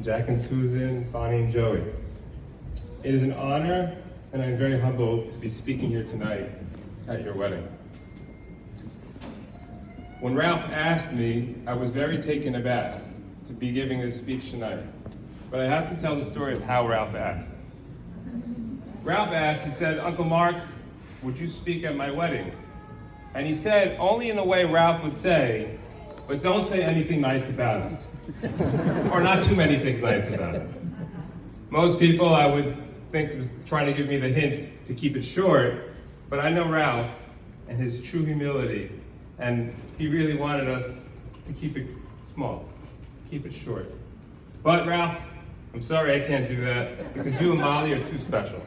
Jack and Susan, Bonnie and Joey. It is an honor, and I'm very humbled to be speaking here tonight at your wedding. When Ralph asked me, I was very taken aback to be giving this speech tonight. But I have to tell the story of how Ralph asked. Ralph asked, he said, "Uncle Mark, would you speak at my wedding?" And he said, only in a way Ralph would say, "But don't say anything nice about us." Or not too many things nice about us. Most people, I would think, was trying to give me the hint to keep it short, but I know Ralph and his true humility, and he really wanted us to keep it small, keep it short. But Ralph, I'm sorry I can't do that, because you and Molly are too special.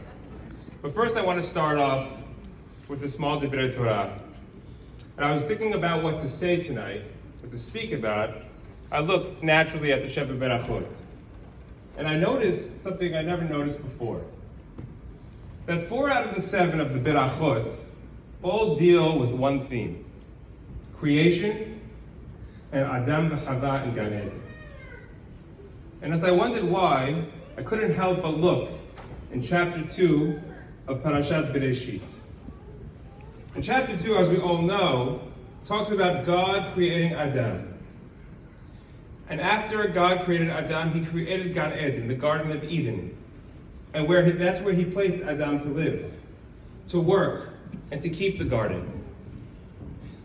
But first I want to start off with a small Divrei Torah. And I was thinking about what to say tonight, what to speak about. I looked naturally at the Sheva Berachot. And I noticed something I never noticed before. That 4 out of the 7 of the Berachot all deal with one theme: creation and Adam v'Chava and Gan Eden. And as I wondered why, I couldn't help but look in chapter 2 of Parashat Bereshit. In chapter 2, as we all know, talks about God creating Adam. And after God created Adam, he created Gan Eden, the Garden of Eden. And that's where he placed Adam to live, to work, and to keep the garden.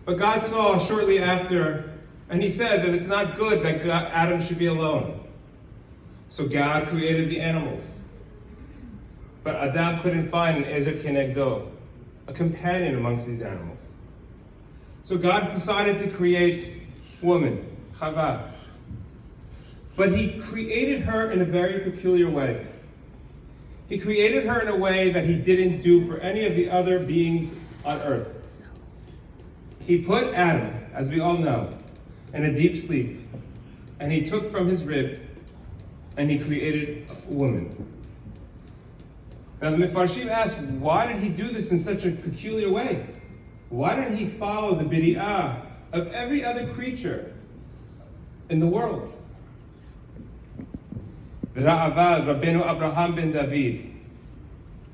But God saw shortly after, and he said that it's not good that Adam should be alone. So God created the animals. But Adam couldn't find an Ezer Kenegdo, a companion amongst these animals. So God decided to create woman, Chava. But he created her in a very peculiar way. He created her in a way that he didn't do for any of the other beings on earth. He put Adam, as we all know, in a deep sleep, and he took from his rib, and he created a woman. Now the Mefarshim ask, why did he do this in such a peculiar way? Why didn't he follow the biri'ah of every other creature in the world? The Ra'avad, Rabbeinu Abraham ben David,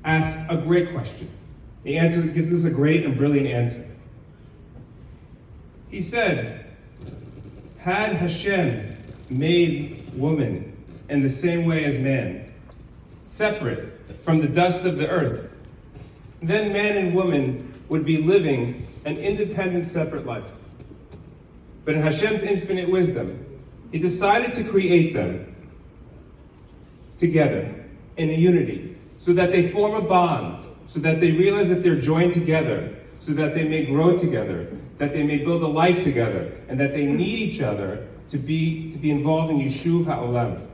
asks a great question. The answer gives us a great and brilliant answer. He said, had Hashem made woman in the same way as man, separate from the dust of the earth, then man and woman would be living an independent, separate life. But in Hashem's infinite wisdom, he decided to create them together in a unity, so that they form a bond, so that they realize that they're joined together, so that they may grow together, that they may build a life together, and that they need each other to be involved in Yishuv HaOlam.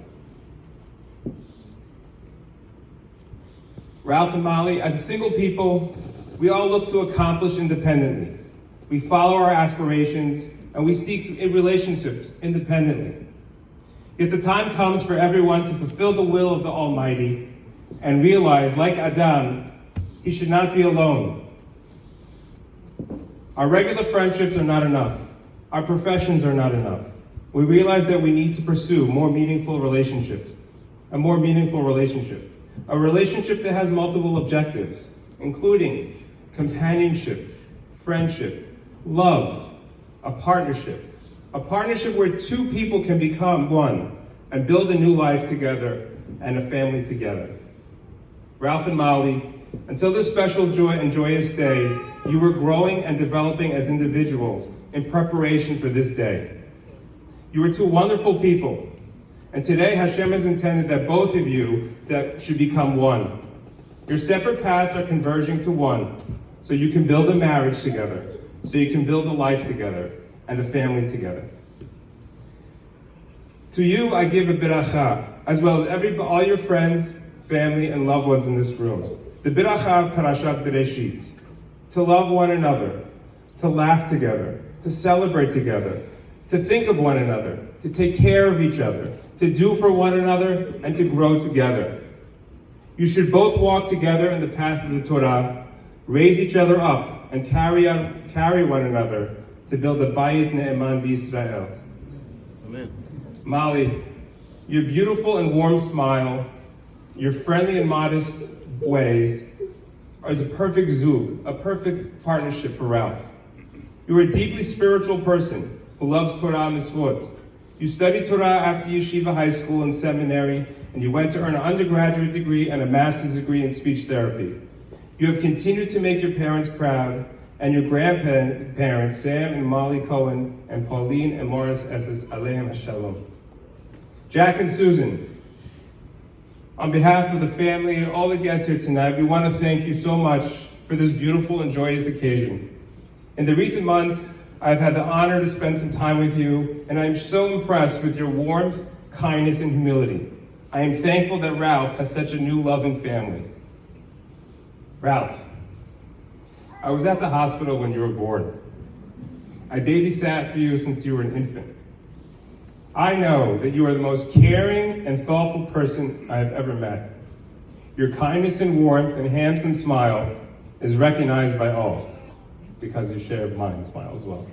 Ralph and Molly, as a single people, we all look to accomplish independently. We follow our aspirations, and we seek relationships independently. Yet the time comes for everyone to fulfill the will of the Almighty and realize, like Adam, he should not be alone. Our regular friendships are not enough. Our professions are not enough. We realize that we need to pursue more meaningful relationships, a more meaningful relationship. A relationship that has multiple objectives, including companionship, friendship, love, a partnership where 2 people can become one and build a new life together and a family together. Ralph and Molly, until this special joy and joyous day, you were growing and developing as individuals in preparation for this day. You were 2 wonderful people. And today, Hashem has intended that both of you that should become one. Your separate paths are converging to one, so you can build a marriage together, so you can build a life together, and a family together. To you, I give a biracha, as well as all your friends, family, and loved ones in this room. The biracha of Parashat Bereshit, to love one another, to laugh together, to celebrate together, to think of one another, to take care of each other, to do for one another, and to grow together. You should both walk together in the path of the Torah, raise each other up, and carry one another to build a Bayit Ne'eman B'Yisrael. Amen. Molly, Your beautiful and warm smile, your friendly and modest ways is a perfect zoo, a perfect partnership for Ralph. You are a deeply spiritual person who loves Torah and Mitzvot. You studied Torah after yeshiva, high school, and seminary, and you went to earn an undergraduate degree and a master's degree in speech therapy. You have continued to make your parents proud, and your grandparents, Sam and Molly Cohen, and Pauline and Morris Esses, Aleichem Shalom. Jack and Susan, on behalf of the family and all the guests here tonight, we want to thank you so much for this beautiful and joyous occasion. In the recent months, I've had the honor to spend some time with you, and I'm so impressed with your warmth, kindness, and humility. I am thankful that Ralph has such a new loving family. Ralph, I was at the hospital when you were born. I babysat for you since you were an infant. I know that you are the most caring and thoughtful person I have ever met. Your kindness and warmth and handsome smile is recognized by all, because you share mine smile as well.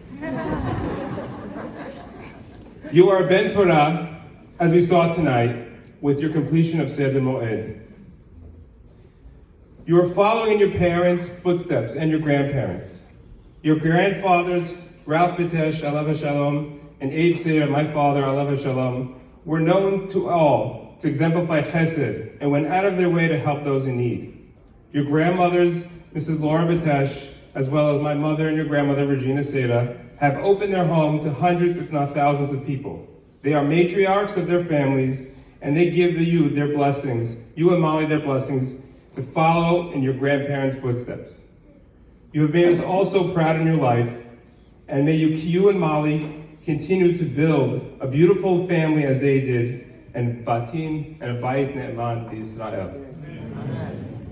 You are a Ben Torah, as we saw tonight, with your completion of Seder Moed. You are following in your parents' footsteps and your grandparents. Your grandfathers, Ralph Bitesh, Alav Shalom, and Abe Seder, my father, Alav Shalom, were known to all to exemplify chesed and went out of their way to help those in need. Your grandmothers, Mrs. Laura Bitesh, as well as my mother and your grandmother, Regina Seder, have opened their home to hundreds, if not thousands of people. They are matriarchs of their families, and they give you their blessings, you and Molly their blessings, to follow in your grandparents' footsteps. You have made us all so proud in your life, and may you and Molly continue to build a beautiful family as they did, and batim and a bayit ne'eman Israel. Amen.